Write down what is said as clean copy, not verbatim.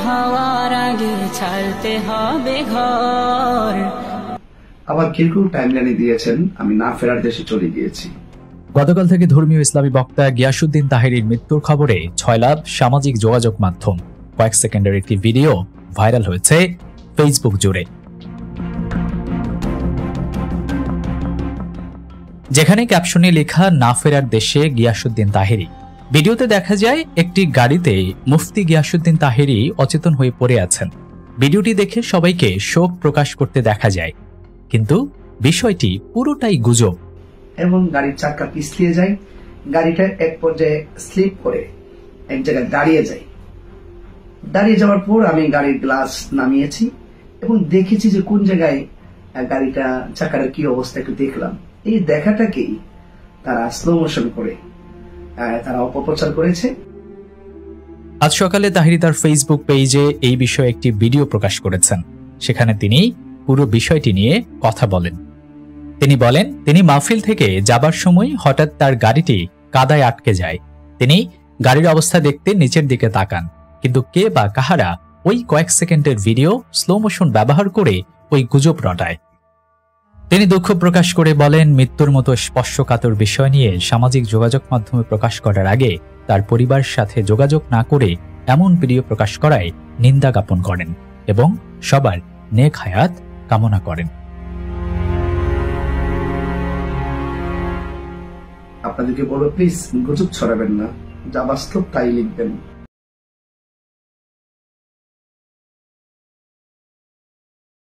হওয়ার আগে ছাড়তে হবে ঘর। আবার কেউ কেউ টাইমলাইনে দিয়েছেন আমি না ফেরার দেশে চলে গিয়েছি। গতকাল থেকে ধর্মীয় ইসলামী বক্তা গিয়াসউদ্দিন তাহেরীর মৃত্যুর খবরে ছয়লাভ সামাজিক যোগাযোগ মাধ্যম। কয়েক সেকেন্ডের একটি ভিডিও ভাইরাল হয়েছে ফেসবুক জুড়ে, যেখানে ক্যাপশনে লেখা না ফেরার দেশে গিয়াসউদ্দিন তাহেরী। ভিডিওতে দেখা যায় একটি গাড়িতে মুফতি গিয়াসউদ্দিন তাহেরী অচেতন হয়ে পড়ে আছেন। ভিডিওটি দেখে সবাইকে শোক প্রকাশ করতে দেখা যায়, কিন্তু বিষয়টি পুরোটাই গুজব। এবং গাড়ির চাকা পিছলিয়ে যায়, গাড়িটা এক পর্যায়ে স্লিপ করে এক জায়গায় দাঁড়িয়ে যায়। দাঁড়িয়ে যাওয়ার পর আমি গাড়ির গ্লাস নামিয়েছি এবং দেখেছি যে কোন জায়গায় গাড়িটা চাকার কি অবস্থা একটু দেখলাম। এই দেখাটাকেই তারা স্লো মোশন করে তারা অপপ্রচার করেছে। আজ সকালে তাহেরী তার ফেসবুক পেজে এই বিষয়ে একটি ভিডিও প্রকাশ করেছেন। সেখানে তিনি পুরো বিষয়টি নিয়ে কথা বলেন। তিনি বলেন, তিনি মাহফিল থেকে যাবার সময় হঠাৎ তার গাড়িটি কাদায় আটকে যায়। তিনি গাড়ির অবস্থা দেখতে নিচের দিকে তাকান, কিন্তু কে বা কাহারা ওই কয়েক সেকেন্ডের ভিডিও স্লো মোশন ব্যবহার করে ওই গুজব রটায়। তিনি দুঃখ প্রকাশ করে বলেন, মৃত্যুর মতো স্পর্শকাতর বিষয় নিয়ে সামাজিক যোগাযোগ মাধ্যমে প্রকাশ করার আগে তার পরিবারের সাথে যোগাযোগ না করে এমন ভিডিও প্রকাশ করায় নিন্দা জ্ঞাপন করেন এবং সবার নেক হায়াত কামনা করেন। আপনাদেরকে বলবো, প্লিজ গুজব ছড়াবেন না, যা বাস্তব তাই লিখবেন।